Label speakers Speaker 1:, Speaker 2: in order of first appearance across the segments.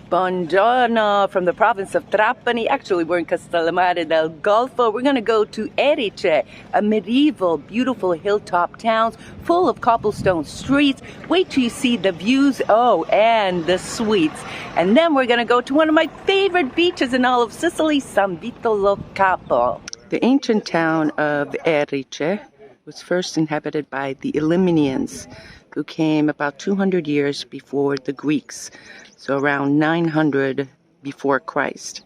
Speaker 1: Buongiorno from the province of Trapani. Actually, we're in Castellamare del Golfo. We're going to go to Erice, a medieval, beautiful hilltop town full of cobblestone streets. Wait till you see the views. Oh, and the sweets. And then we're going to go to one of my favorite beaches in all of Sicily, San Vito Capo. The ancient town of Erice was first inhabited by the Elymians, who came about 200 years before the Greeks. So around 900 before Christ.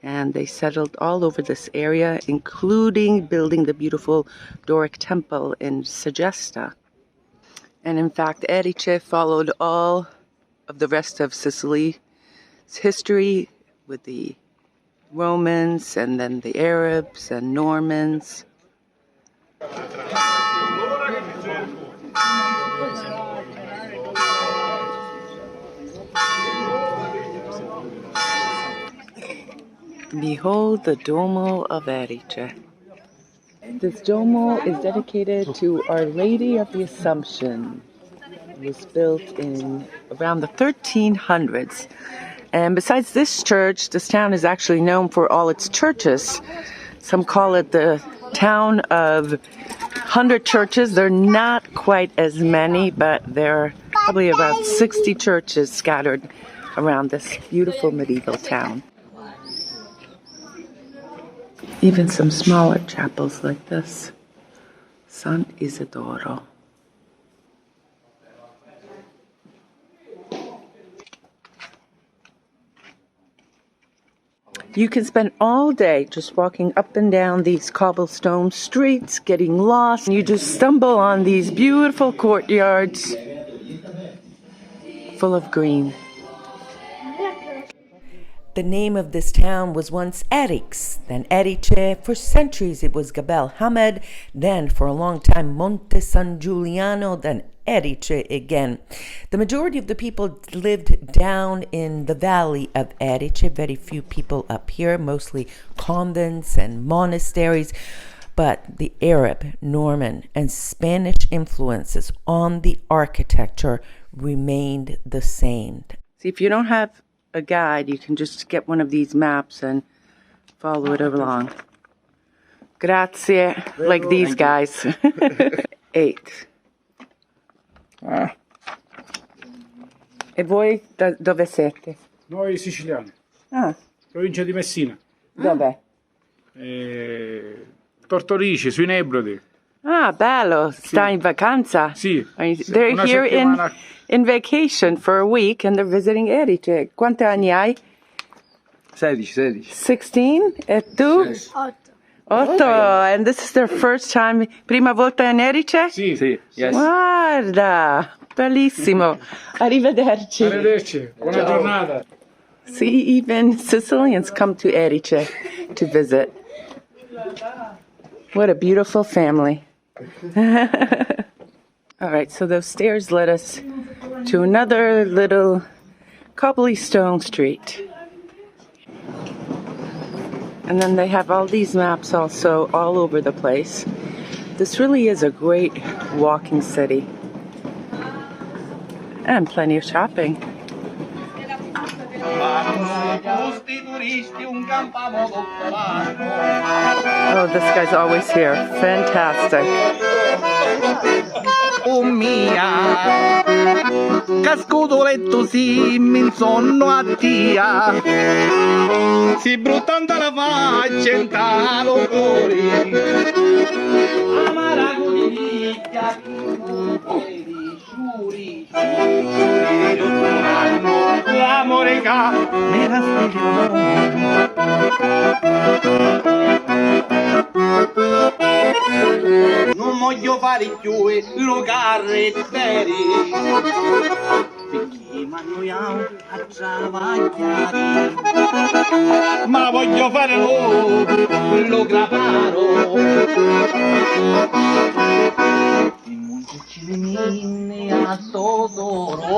Speaker 1: And they settled all over this area, including building the beautiful Doric temple in Segesta. And in fact, Erice followed all of the rest of Sicily's history with the Romans and then the Arabs and Normans. Behold the Duomo of Erice. This Duomo is dedicated to Our Lady of the Assumption. It was built in around the 1300s. And besides this church, this town is actually known for all its churches. Some call it the town of 100 churches. They're not quite as many, but there are probably about 60 churches scattered around this beautiful medieval town. Even some smaller chapels like this. San Isidoro. You can spend all day just walking up and down these cobblestone streets, getting lost. You just stumble on these beautiful courtyards full of green. The name of this town was once Erice, then Erice. For centuries it was Gabel Hamed, then for a long time Monte San Giuliano, then Erice again. The majority of the people lived down in the valley of Erice. Very few people up here, mostly convents and monasteries. But the Arab, Norman, and Spanish influences on the architecture remained the same. See, if you don't have a guide, you can just get one of these maps and follow it along. Grazie, like these guys. 8. E voi dove siete?
Speaker 2: Noi siciliani.
Speaker 1: Ah.
Speaker 2: Provincia di Messina.
Speaker 1: Dov'è?
Speaker 2: Tortorici, sui Nebrodi.
Speaker 1: Ah, bello. Sta in vacanza?
Speaker 2: Sì.
Speaker 1: They're here in vacation for a week and they're visiting Erice. Quanti anni hai?
Speaker 3: 16.
Speaker 1: 16? E tu? 8. And this is their first time. Prima volta in Erice?
Speaker 2: Sì.
Speaker 3: Yes.
Speaker 1: Guarda, bellissimo. Arrivederci.
Speaker 2: Arrivederci. Buona giornata.
Speaker 1: See, even Sicilians come to Erice to visit. What a beautiful family. All right, so those stairs led us to another little cobblestone street. And then they have all these maps also all over the place. This really is a great walking city. And plenty of shopping. Oh, this guy's always here. Fantastic.
Speaker 4: Oh mia, cascuto letto si mi insonno a tia, si bruttando la faccia in talo cuore, amarago di vita, giuri, l'amore che mi non voglio fare più lo carrettieri perché mi annoiamo a travagliare, ma voglio fare lo graparo e montarci le mine a Totoro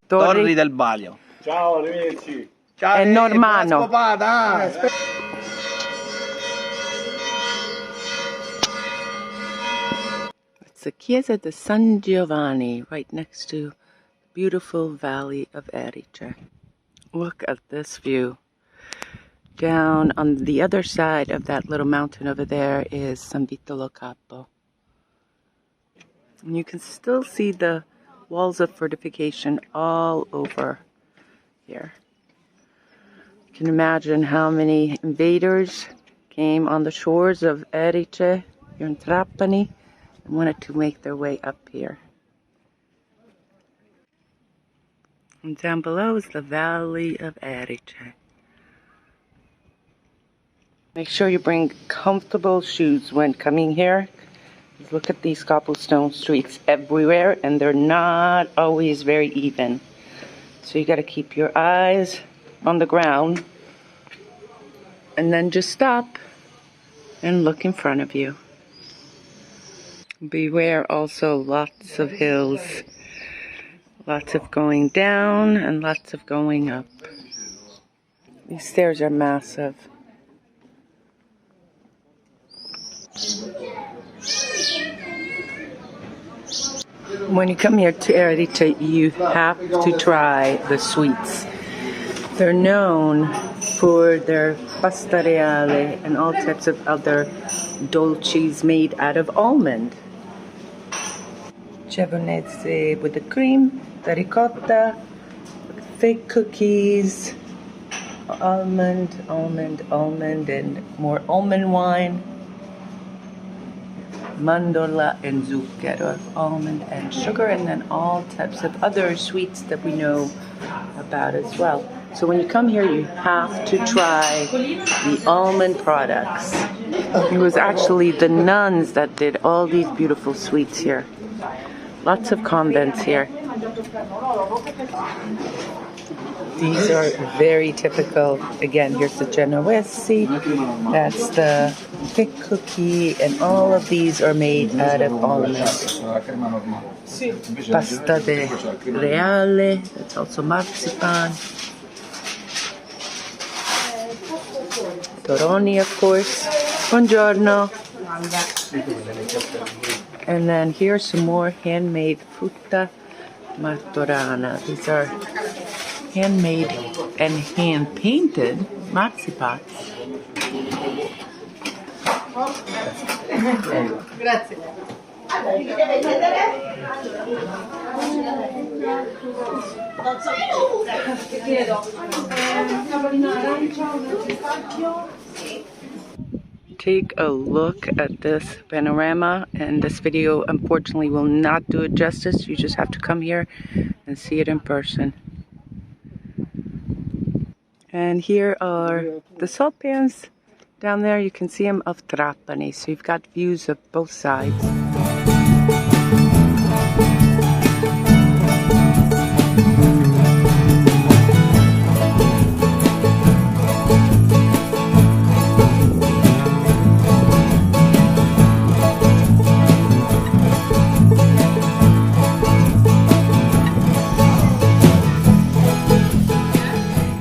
Speaker 4: Torri del Baglio.
Speaker 2: Ciao, arrivederci.
Speaker 4: Ciao,
Speaker 1: è normanno. It's the Chiesa di San Giovanni, right next to beautiful valley of Erice. Look at this view. Down on the other side of that little mountain over there is San Vito Capo. And you can still see the walls of fortification all over here. You can imagine how many invaders came on the shores of Erice here in Trapani and wanted to make their way up here. And down below is the valley of Erice. Make sure you bring comfortable shoes when coming here. Look at these cobblestone streets everywhere, and they're not always very even. So you got to keep your eyes on the ground and then just stop and look in front of you. Beware also lots of hills, lots of going down and lots of going up. These stairs are massive. When you come here to Erice, you have to try the sweets. They're known for their pasta reale and all types of other dolces made out of almond. Cebonese with the cream, the ricotta, fake cookies, almond, and more almond wine. Mandorla and zucchero of almond and sugar, and then all types of other sweets that we know about as well. So when you come here, you have to try the almond products. It was actually the nuns that did all these beautiful sweets here. Lots of convents here. These are very typical. Again, here's the Genovese. That's the thick cookie, and all of these are made out of almond. Pasta de reale. That's also marzipan. Toroni, of course. Buongiorno. And then here's some more handmade frutta martorana. These are handmade and hand-painted marzipan.
Speaker 5: Grazie.
Speaker 1: Take a look at this panorama, and this video unfortunately will not do it justice. You just have to come here and see it in person. And here are the salt pans. Down there you can see them of Trapani, so you've got views of both sides.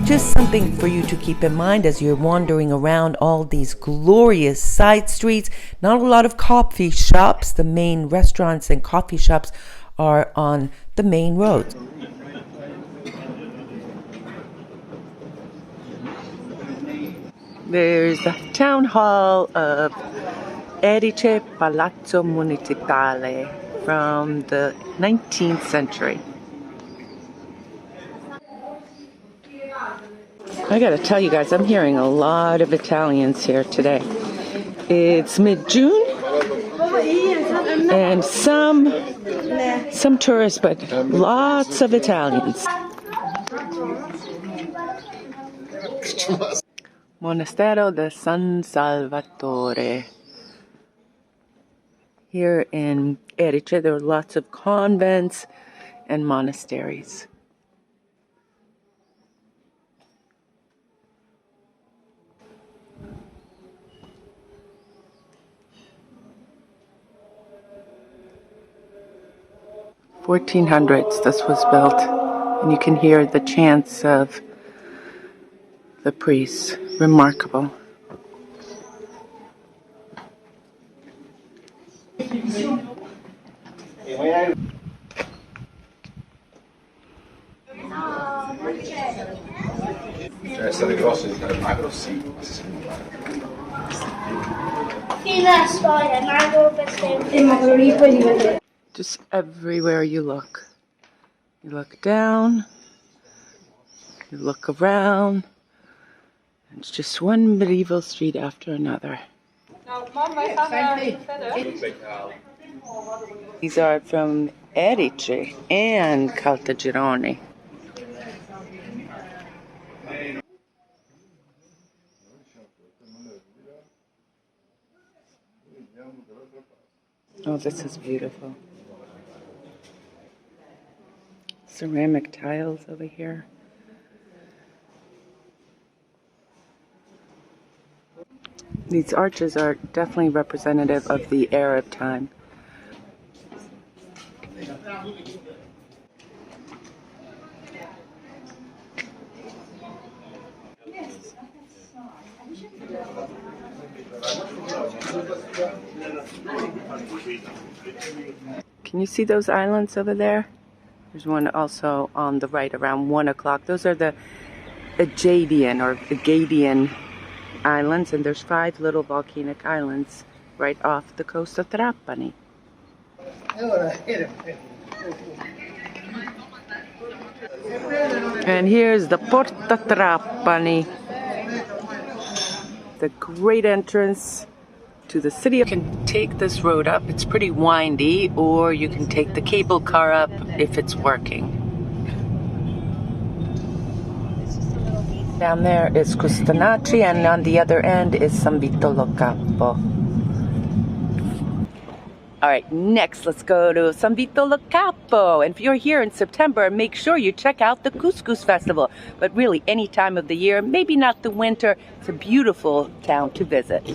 Speaker 6: Just something for you to keep in mind as you're wandering around all these glorious side streets. Not a lot of coffee shops. The main restaurants and coffee shops are on the main roads.
Speaker 1: There's the town hall of Erice Palazzo Municipale from the 19th century. I gotta tell you guys, I'm hearing a lot of Italians here today. It's mid-June, and some tourists, but lots of Italians. Monastero de San Salvatore. Here in Erice, there are lots of convents and monasteries. In the 1400s this was built, and you can hear the chants of the priests. Remarkable.
Speaker 3: essere grosso diventare magro, sì, ma se sei
Speaker 5: Fino alla storia, magro per sempre. E magro lì poi diventa.
Speaker 1: Just everywhere you look. You look down, you look around. It's just one medieval street after another. These are from Erice and Caltagirone. Oh, this is beautiful. Ceramic tiles over here. These arches are definitely representative of the Arab time. Can you see those islands over there? There's one also on the right around 1 o'clock. Those are the Aegean or Aegean islands, and there's 5 little volcanic islands right off the coast of Trapani. And here's the Porta Trapani, the great entrance to the city. You can take this road up, it's pretty windy, or you can take the cable car up if it's working. Down there is Custonaci, and on the other end is San Vito lo Capo. Alright, next let's go to San Vito lo Capo. And if you're here in September, make sure you check out the Couscous Festival. But really, any time of the year, maybe not the winter, it's a beautiful town to visit.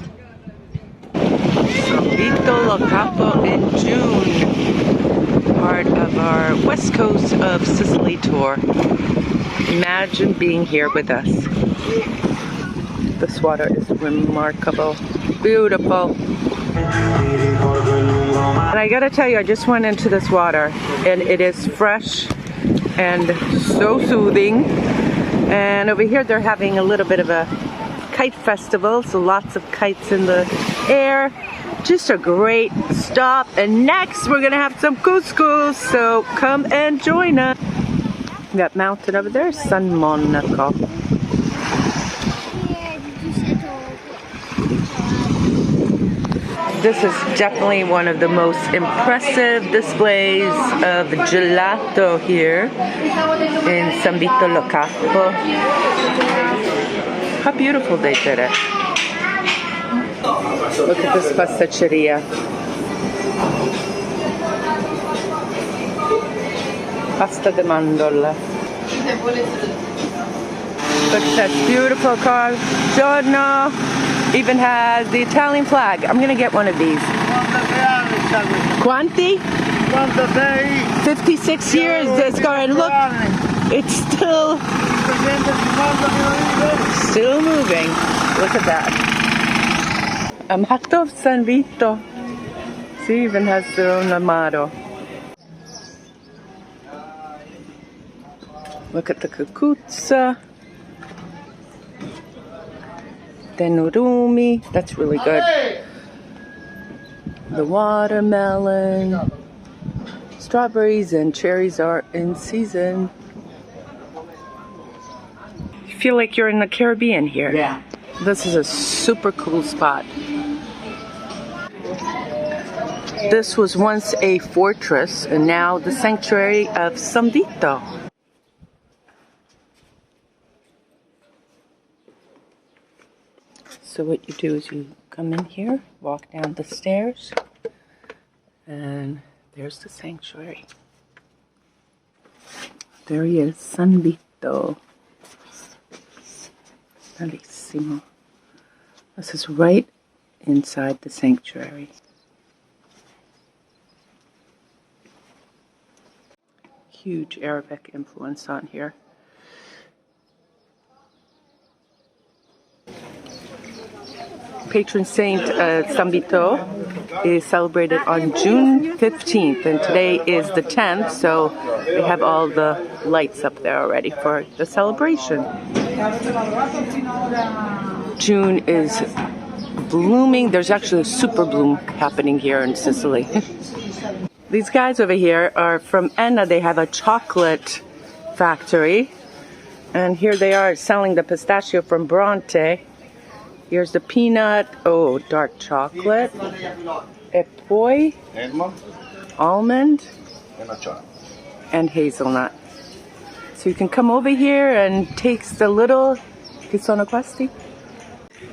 Speaker 1: San Vito lo Capo in June, part of our West Coast of Sicily tour. Imagine being here with us. This water is remarkable, beautiful. And I gotta tell you, I just went into this water and it is fresh and so soothing. And over here they're having a little bit of a kite festival, so lots of kites in the air. Just a great stop. And next we're gonna have some couscous, so come and join us. That mountain over there is San Monaco. This is definitely one of the most impressive displays of gelato here in San Vito lo Capo. How beautiful they did it. Look at this pasticceria. Pasta de mandorla. Look at that beautiful car. Giorno even has the Italian flag. I'm gonna get one of these. Quanti? 56 years this car, and look, it's still moving. Look at that. Amato San Vito. See, even has their own Amato. Look at the cucuzza. Denurumi, that's really good. The watermelon. Strawberries and cherries are in season. You feel like you're in the Caribbean here.
Speaker 4: Yeah.
Speaker 1: This is a super cool spot. This was once a fortress and now the sanctuary of San Vito. So what you do is you come in here, walk down the stairs, and there's the sanctuary. There he is, San Vito. Bellissimo. This is right inside the sanctuary. Huge Arabic influence on here. Patron saint San Vito is celebrated on June 15th, and today is the 10th, so we have all the lights up there already for the celebration. June is blooming. There's actually a super bloom happening here in Sicily. These guys over here are from Enna. They have a chocolate factory. And here they are selling the pistachio from Bronte. Here's the peanut. Oh, dark chocolate. E poi almond and hazelnut. So you can come over here and taste the little che sono questi.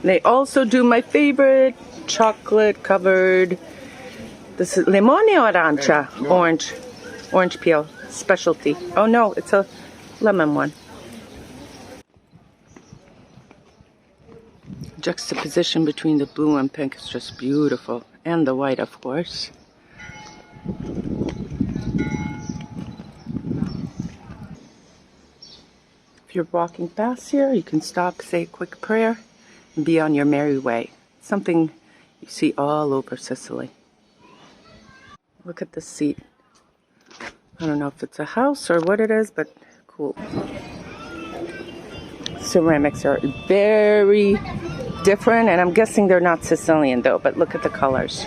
Speaker 1: They also do my favorite chocolate covered. This is limone or arancia? Orange peel specialty. Oh no, it's a lemon one. Juxtaposition between the blue and pink is just beautiful, and the white, of course. If you're walking past here, you can stop, say a quick prayer, and be on your merry way. Something you see all over Sicily. Look at the seat. I don't know if it's a house or what it is, but cool. Ceramics are very different, and I'm guessing they're not Sicilian though, but look at the colors.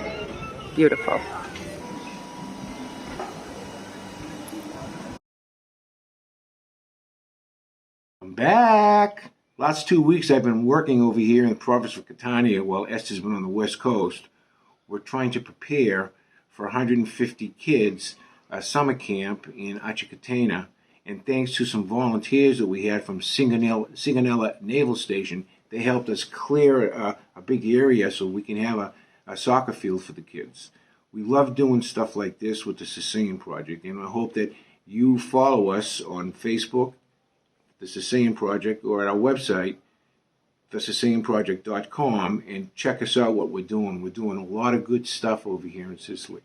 Speaker 1: Beautiful.
Speaker 7: I'm back. Last 2 weeks I've been working over here in the Province of Trapani while Esther's been on the West Coast. We're trying to prepare for 150 kids a summer camp in Acicatena, and thanks to some volunteers that we had from Sigonella Naval Station, they helped us clear a big area so we can have a soccer field for the kids. We love doing stuff like this with the Sicilian Project, and I hope that you follow us on Facebook, the Sicilian Project, or at our website, thesicilianproject.com, and check us out what we're doing. We're doing a lot of good stuff over here in Sicily.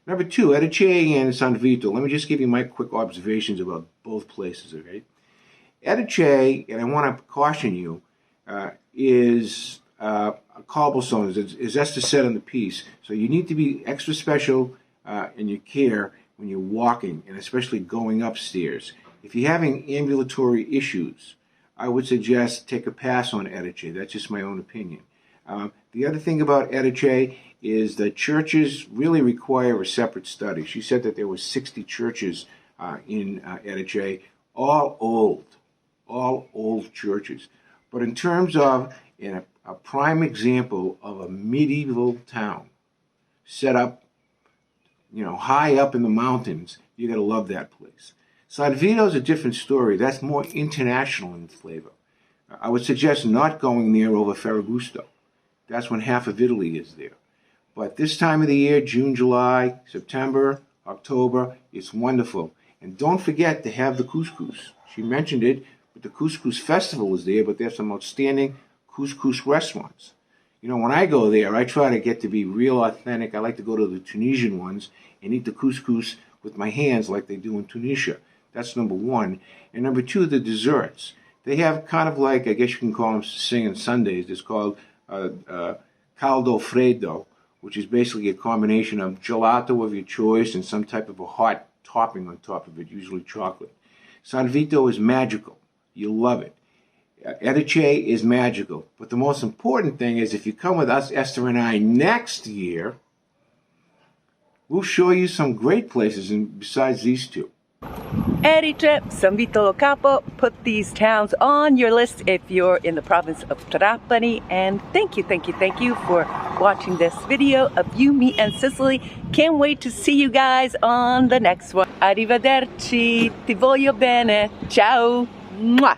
Speaker 7: Number 2, Erice and San Vito. Let me just give you my quick observations about both places, okay? Erice, and I want to caution you, is a cobblestone, as Esther said in the piece. So you need to be extra special in your care when you're walking, and especially going upstairs. If you're having ambulatory issues, I would suggest take a pass on Erice. That's just my own opinion. The other thing about Erice is that churches really require a separate study. She said that there were 60 churches in Erice, all old churches. But in terms of a prime example of a medieval town set up, high up in the mountains, you're going to love that place. San Vito is a different story. That's more international in flavor. I would suggest not going there over Ferragosto. That's when half of Italy is there. But this time of the year, June, July, September, October, it's wonderful. And don't forget to have the couscous. She mentioned it, but the couscous festival is there, but there's some outstanding couscous restaurants. When I go there, I try to get to be real authentic. I like to go to the Tunisian ones and eat the couscous with my hands like they do in Tunisia. That's number 1. And number 2, the desserts. They have kind of like, I guess you can call them Sicilian Sundays. It's called caldo freddo, which is basically a combination of gelato of your choice and some type of a hot topping on top of it, usually chocolate. San Vito is magical. You'll love it. Erice is magical. But the most important thing is if you come with us, Esther and I, next year, we'll show you some great places besides these 2.
Speaker 1: Erice, San Vito, Capo, put these towns on your list if you're in the province of Trapani. And thank you for watching this video of You, Me, and Sicily. Can't wait to see you guys on the next one. Arrivederci, ti voglio bene, ciao, mwah.